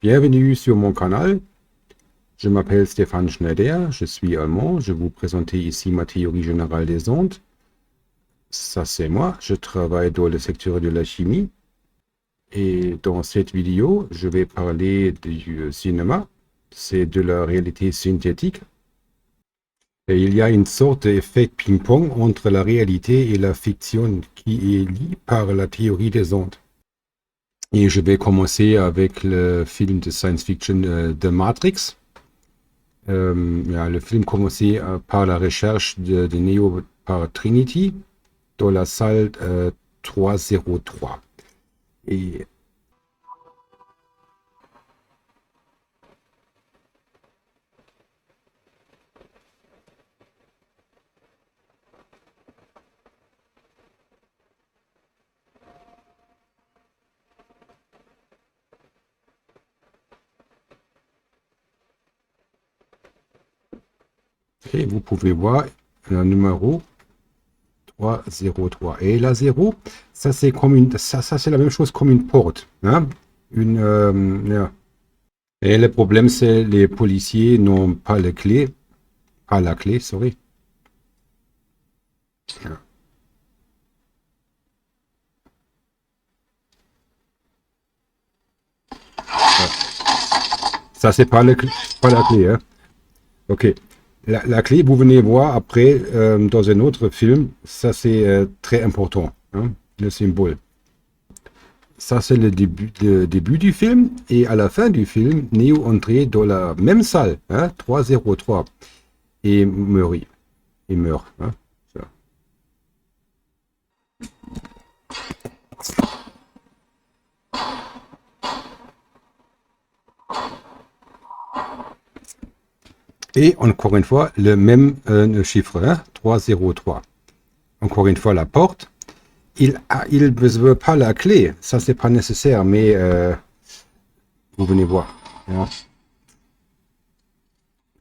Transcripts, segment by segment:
Bienvenue sur mon canal. Je m'appelle Stéphane Schneider, je suis allemand. Je vous présente ici ma théorie générale des ondes. Ça c'est moi, je travaille dans le secteur de la chimie. Et dans cette vidéo, je vais parler du cinéma. C'est de la réalité synthétique. Et il y a une sorte d'effet ping-pong entre la réalité et la fiction qui est liée par la théorie des ondes. Et je vais commencer avec le film de science-fiction de Matrix. Le film commençait par la recherche de Neo par Trinity dans la salle 303. Et vous pouvez voir le numéro 303. Et la 0, ça c'est comme une, ça c'est la même chose comme une porte. Hein? Ja. Et le problème c'est les policiers n'ont pas la clé. Pas la clé, sorry. Ja. Ça c'est pas la clé. Hein? Ok. La clé, vous venez voir après dans un autre film, ça c'est très important, hein, le symbole. Ça c'est le début du film et à la fin du film, Neo entrait dans la même salle, hein, 303 et meurt. Il meurt. Hein, ça. Et encore une fois, le même chiffre, hein, 303. Encore une fois, la porte. Il ne veut pas la clé, ça c'est pas nécessaire, mais vous venez voir. Hein.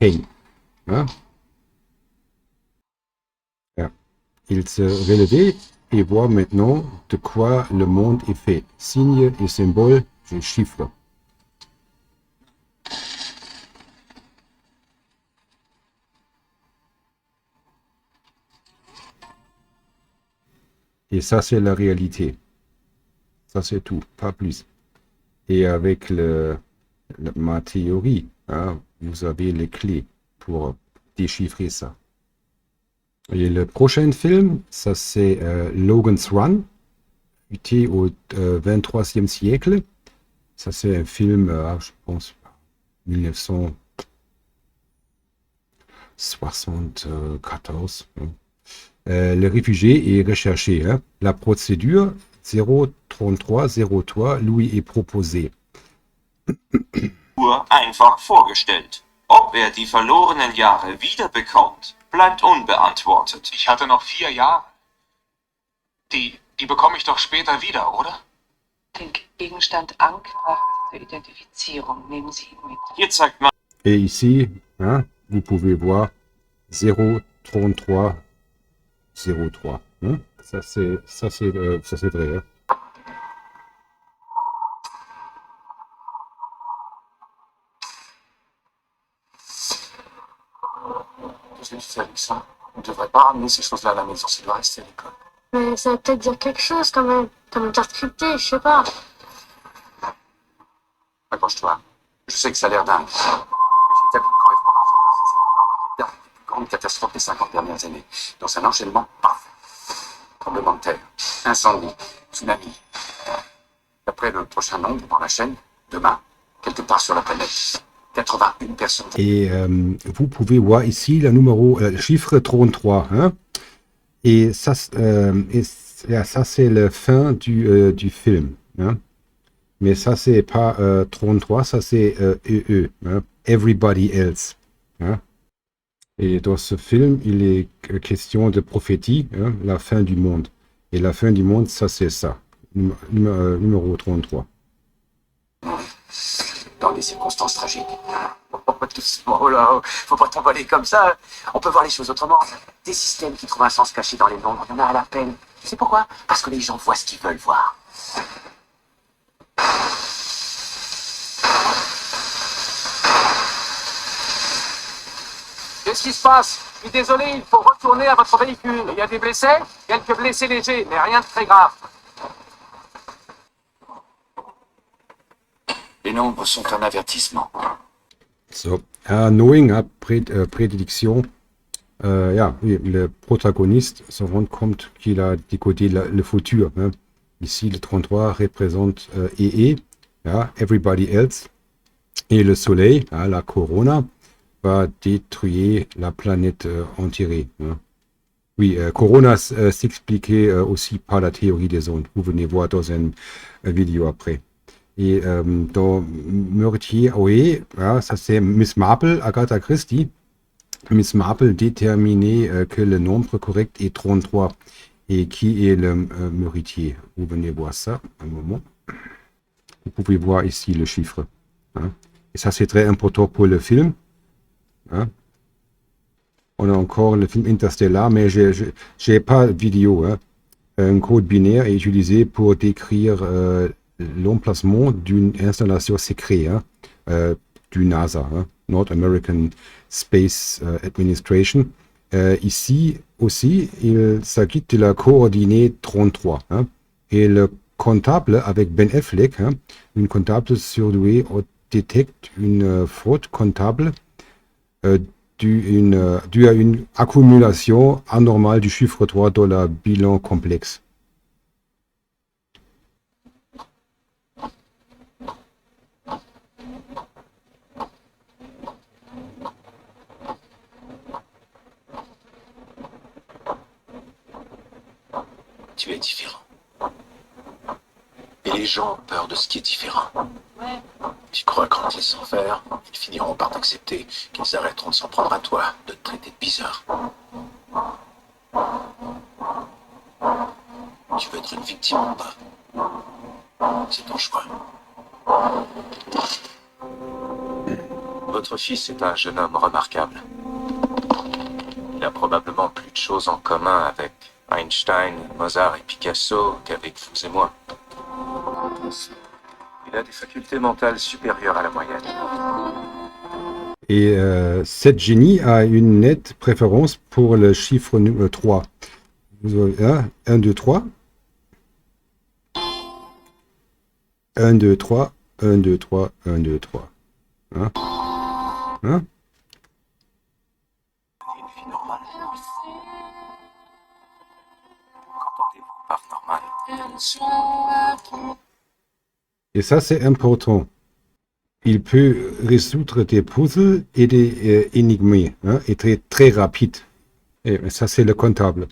Hey. Hein. Ja. Il se relevait et voit maintenant de quoi le monde est fait. Signes et symboles, et chiffres. Et ça, c'est la réalité. Ça, c'est tout, pas plus. Et avec ma théorie, hein, vous avez les clés pour déchiffrer ça. Et le prochain film, ça c'est Logan's Run, situé au 23e siècle. Ça c'est un film, je pense, 1974. Hein. Le réfugié est recherché. Hein. La procédure 03303 lui est proposée. Einfach vorgestellt. Ob die verlorenen Jahre wiederbekommt, bleibt unbeantwortet. Ich hatte noch 4 Jahre. Die bekomme ich doch später wieder, oder? Den Gegenstand Anklage zur Identifizierung. Nehmen Sie ihn mit. Hier zeigt man. Et ici, hein, vous pouvez voir 03303. Hein? Ça c'est vrai. Hein? Qu'est-ce que tu fais avec ça? On ne devrait pas ramener ces choses-là à la maison, ça doit rester à l'école. Mais ça va peut-être dire quelque chose quand même, comme une carte cryptée, je sais pas. Accroche-toi. Je sais que ça a l'air dingue. Mais j'ai établi une correspondance entre ces événements et les plus grandes catastrophes des 50 dernières années. Dans un enchaînement, paf! Tremblement de terre, incendie, tsunami. Après le prochain nombre dans la chaîne, demain, quelque part sur la planète, 81 personnes. Et vous pouvez voir ici le chiffre 33. Hein? Et ça, ça c'est la fin du film. Hein? Mais ça, c'est pas 33, ça c'est EE. Hein? Everybody else. Hein? Et dans ce film, il est question de prophétie, hein? La fin du monde. Et la fin du monde, ça c'est ça. Numéro 33. Dans des circonstances tragiques. Oh, doucement, oh là, faut pas t'emballer comme ça. On peut voir les choses autrement. Des systèmes qui trouvent un sens caché dans les nombres, il y en a à l'appel. Tu sais pourquoi? Parce que les gens voient ce qu'ils veulent voir. Qu'est-ce qui se passe? Je suis désolé, il faut retourner à votre véhicule. Il y a des blessés? Quelques blessés légers, mais rien de très grave. Les nombres sont un avertissement. So, knowing, prédiction. Ja, le protagoniste se rend compte qu'il a décodé le futur. Hein. Ici, le 33 représente EE, ja, everybody else. Et le soleil, ja, la corona, va détruire la planète entière. Hein. Oui, corona s'expliquait aussi par la théorie des ondes. Vous venez voir dans une vidéo après. Et dans Meurtrier, oui, ja, ça c'est Miss Marple, Agatha Christie. Miss Marple déterminait que le nombre correct est 33. Et qui est le meurtrier? Vous venez voir ça, un moment. Vous pouvez voir ici le chiffre. Hein. Et ça c'est très important pour le film. Hein. On a encore le film Interstellar, mais j'ai pas de vidéo. Hein. Un code binaire est utilisé pour décrire l'emplacement d'une installation secrète du NASA, hein, North American Space Administration. Ici aussi, il s'agit de la coordonnée 33. Hein, et le comptable avec Ben Affleck, hein, une comptable surdouée détecte une faute comptable due à une accumulation anormale du chiffre 3 dans le bilan complexe. Tu es différent. Et les gens ont peur de ce qui est différent. Tu crois qu'en te laissant faire, ils finiront par t'accepter, qu'ils arrêteront de s'en prendre à toi, de te traiter de bizarre. Tu veux être une victime ou pas? C'est ton choix. Votre fils est un jeune homme remarquable. Il a probablement plus de choses en commun avec Einstein, Mozart et Picasso qu'avec vous et moi. Il a des facultés mentales supérieures à la moyenne. Et cette génie a une nette préférence pour le chiffre 3. Vous avez 1, 2, 3. 1, 2, 3, 1, 2, 3, 1, 2, 3. Hein? Hein? Une vie normale. Qu'entendez-vous par normal? Et ça, c'est important. Il peut résoudre des puzzles et des énigmes, hein, et très, très rapide. Et ça, c'est le comptable.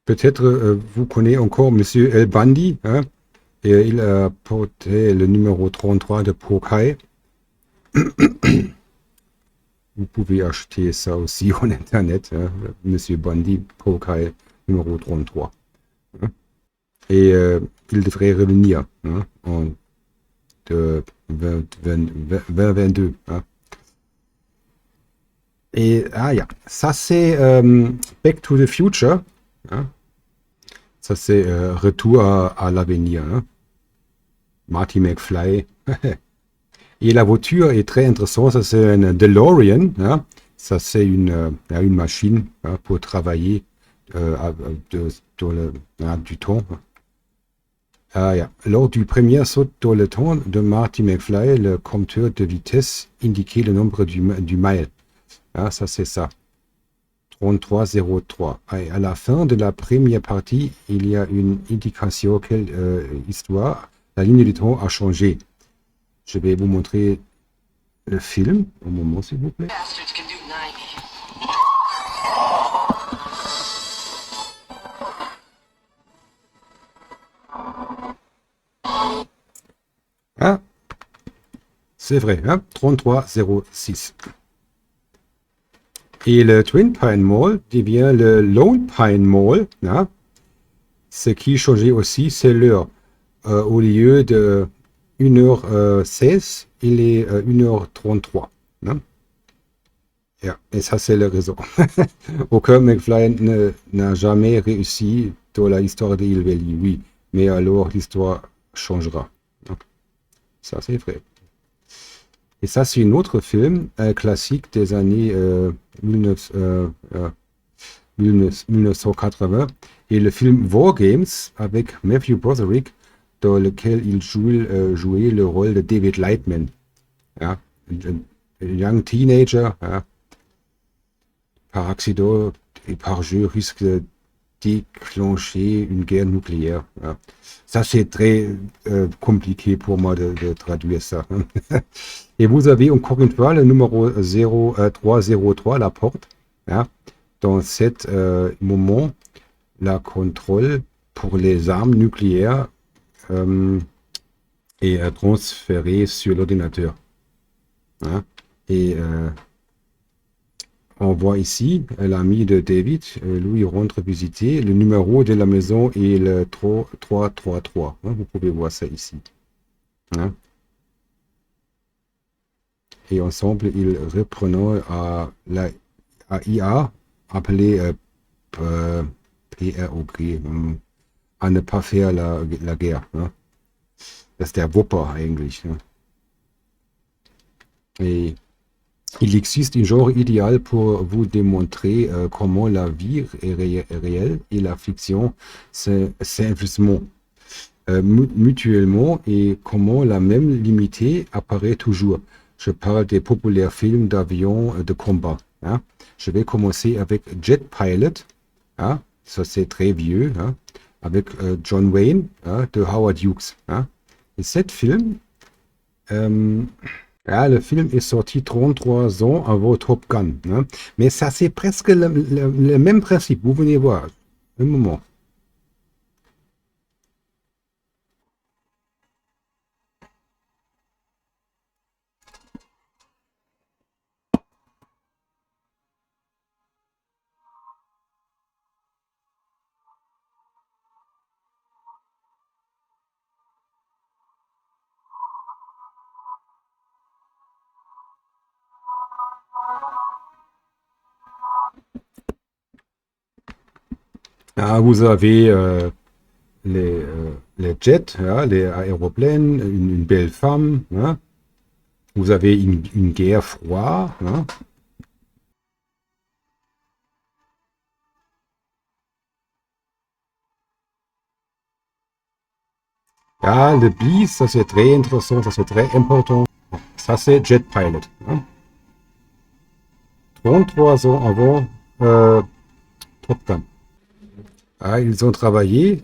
Peut-être vous connaissez encore Monsieur El Bandi, hein, et il a porté le numéro 33 de Pokai. Vous pouvez acheter ça aussi en Internet, hein, Monsieur Bandi, Pokai, numéro 33. Hein. Et il devrait revenir, hein, en 2022. Hein. Et ja, ça c'est Back to the Future. Hein. Ça c'est Retour à l'avenir. Hein. Marty McFly. Et la voiture est très intéressante. Ça c'est un DeLorean. Hein. Ça c'est une machine, hein, pour travailler dans du temps. Ja. Lors du premier saut dans le temps de Marty McFly, le compteur de vitesse indiquait le nombre du mile. Ah, ça c'est ça. 3303. Et à la fin de la première partie, il y a une indication quelle histoire. La ligne du temps a changé. Je vais vous montrer le film. Un moment, s'il vous plaît. Ah, c'est vrai, hein? 3306. Et le Twin Pine Mall devient le Lone Pine Mall. Hein? Ce qui changeait aussi, c'est l'heure. Au lieu de 1h16, il est 1h33. Hein? Yeah. Et ça, c'est le raison. Aucun McFly n'a jamais réussi dans l'histoire de Hill Valley, oui. Mais alors, l'histoire changera. Ça, c'est vrai. Et ça, c'est un autre film classique des années 1980. Et le film War Games avec Matthew Broderick, dans lequel il jouait le rôle de David Lightman. Ja, un young teenager, ja, par accident et par jeu risque de déclencher une guerre nucléaire. Ja. Ça, c'est très compliqué pour moi de traduire ça. Et vous avez encore une fois le numéro 0303, la porte. Ja. Dans ce moment, la contrôle pour les armes nucléaires est transférée sur l'ordinateur. Ja. Et on voit ici l'ami de David, lui rentre visiter. Le numéro de la maison est le 333. Hein, vous pouvez voir ça ici. Hein. Et ensemble, ils reprennent à IA appelée PROG, à ne pas faire la guerre. Hein. Das ist der Wupper eigentlich. Hein. Et il existe un genre idéal pour vous démontrer comment la vie est réelle et la fiction s'influencent mutuellement et comment la même limite apparaît toujours. Je parle des populaires films d'avions de combat. Hein. Je vais commencer avec Jet Pilot. Hein. Ça, c'est très vieux. Hein. Avec John Wayne hein, de Howard Hughes. Hein. Et cet film... Ah, le film est sorti 33 ans avant Top Gun. Hein? Mais ça, c'est presque le même principe. Vous venez voir. Un moment. Ah, vous avez les jets, ja, les aéroplanes, une belle femme. Ja. Vous avez une guerre froide. Ja. Ja, le bis, ça c'est très intéressant, ça c'est très important. Ça c'est Jet Pilot. Ja. 33 ans avant Top Gun. Ah, ils ont travaillé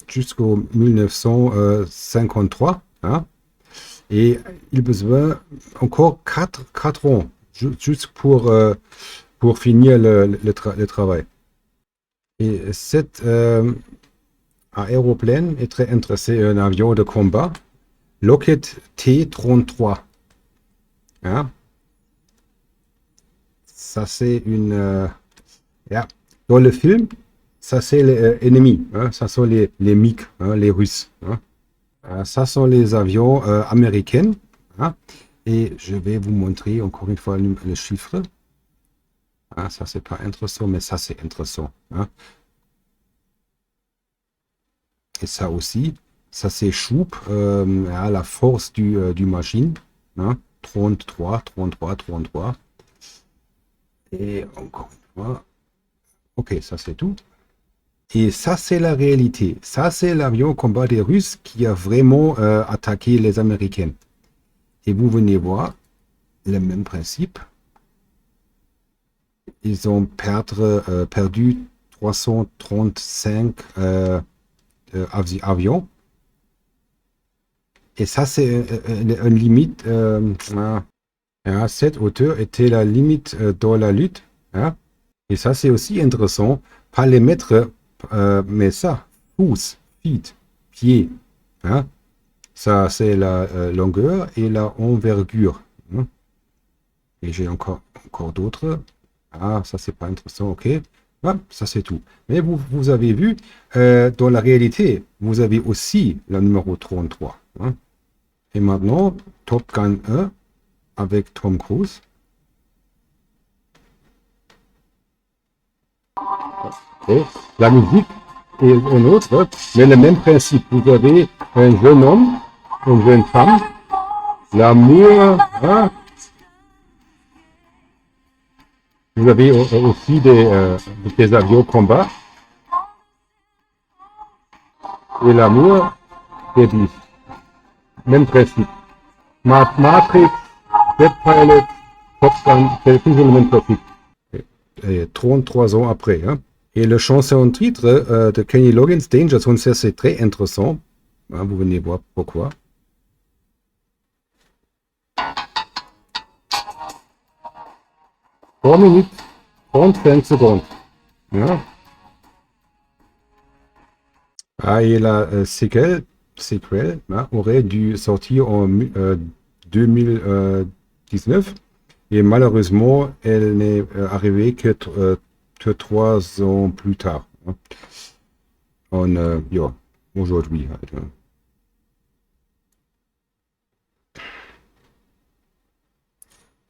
jusqu'au 1953 hein, et ils ont besoin encore 4 ans juste pour finir le travail. Et cet aéroplane est très intéressé, un avion de combat, Lockheed T-33. Hein. Ça c'est une... ja. Dans le film, ça c'est l'ennemi, hein, ça sont les MiG, hein, les Russes. Hein. Ça sont les avions américains. Hein, et je vais vous montrer encore une fois le chiffre. Ah, ça c'est pas intéressant, mais ça c'est intéressant. Hein. Et ça aussi, ça c'est Schub, la force du machine. Hein, 33. Et encore une fois. Ok, ça c'est tout. Et ça c'est la réalité. Ça c'est l'avion combat des Russes qui a vraiment attaqué les Américains. Et vous venez voir le même principe. Ils ont perdu 335 avions. Et ça c'est une limite. Cette hauteur était la limite dans la lutte. Hein. Et ça, c'est aussi intéressant. Pas les mètres, mais ça, pouces, feet, pieds. Hein? Ça, c'est la longueur et la envergure. Hein? Et j'ai encore d'autres. Ah, ça, c'est pas intéressant, ok. Ah, ça, c'est tout. Mais vous avez vu, dans la réalité, vous avez aussi le numéro 33. Hein? Et maintenant, Top Gun 1 avec Tom Cruise. Et la musique est une autre, mais le même principe. Vous avez un jeune homme, une jeune femme, L'amour, hein? Vous avez aussi des avions combat. Et l'amour, c'est du même principe. Matrix, Jet Pilot, Top Gun, c'est toujours le même principe. Et 33 ans après. Hein? Et le chanson titre de Kenny Loggins, Danger Zone, c'est très intéressant. Hein, vous venez voir pourquoi. « 3 minutes 35 secondes. Hein? Ah, et la séquelle hein, aurait dû sortir en 2019 et malheureusement elle n'est arrivée que 3 ans plus tard. Hein. Ja, aujourd'hui. Halt, hein.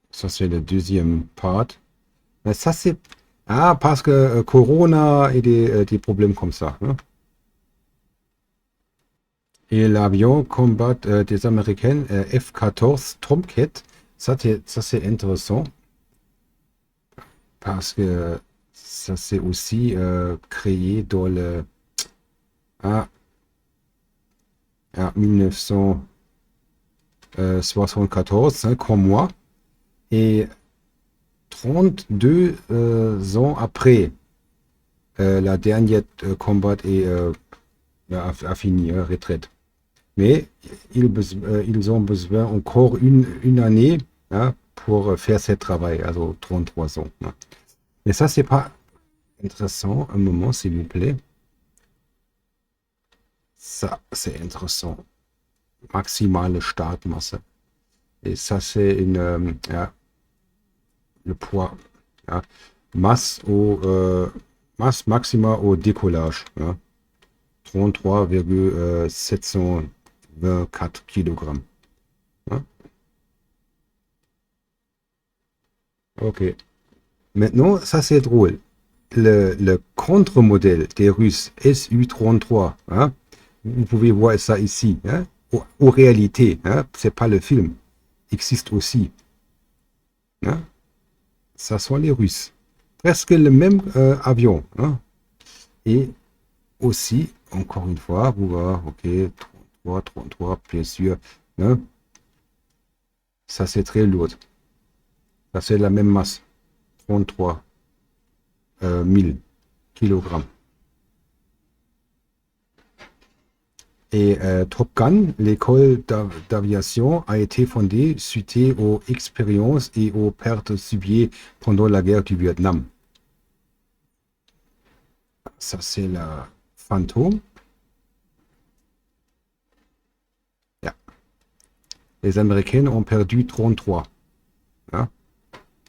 Ça c'est le deuxième part. Mais ça c'est... Ah, parce que Corona et des problèmes comme ça. Hein. Et l'avion combat des Américains F-14 Tomcat, ça c'est intéressant parce que ça s'est aussi créé dans le 1974, hein, comme moi, et 32 ans après la dernière combat a fini, retraite. Mais ils ont besoin encore une année hein, pour faire ce travail, also 33 ans. Hein. Mais ça, c'est pas intéressant. Un moment, s'il vous plaît. Ça, c'est intéressant. Maximale Startmasse. Et ça, c'est ja, le poids. Ja. Masse maxima au décollage. Ja. 33,724 kg. Hein? Ok. Maintenant, ça c'est drôle. Le contre-modèle des Russes Su-33, hein? Vous pouvez voir ça ici. Hein? En réalité, hein? C'est pas le film, existe aussi. Hein? Ça sont les Russes. Presque le même avion. Hein? Et aussi, encore une fois, vous voyez, ok, 33, bien sûr. Hein? Ça, c'est très lourd. Ça, c'est la même masse. 33 000 kg. Et Top Gun, l'école d'aviation, a été fondée suite aux expériences et aux pertes subies pendant la guerre du Vietnam. Ça, c'est la Phantom. Ja. Les Américains ont perdu 33. Ja.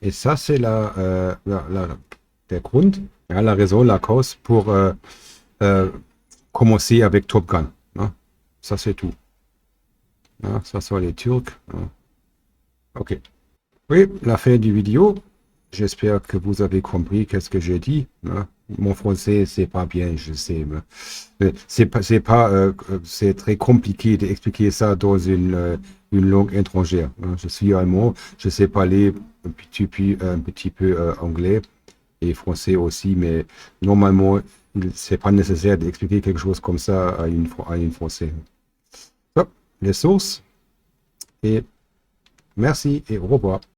Et ça, c'est der Grund, ja, la raison, la cause pour commencer avec Top Gun. Ja. Ça, c'est tout. Ja, ça sont les Turcs. Ja. Ok. Oui, la fin du vidéo. J'espère que vous avez compris qu'est-ce que j'ai dit. Hein. Mon français, c'est pas bien, je sais. C'est très compliqué d'expliquer ça dans une langue étrangère. Hein. Je suis allemand, je sais parler un petit peu anglais et français aussi, mais normalement, c'est pas nécessaire d'expliquer quelque chose comme ça à une français. Hop, les sources. Et merci et au revoir.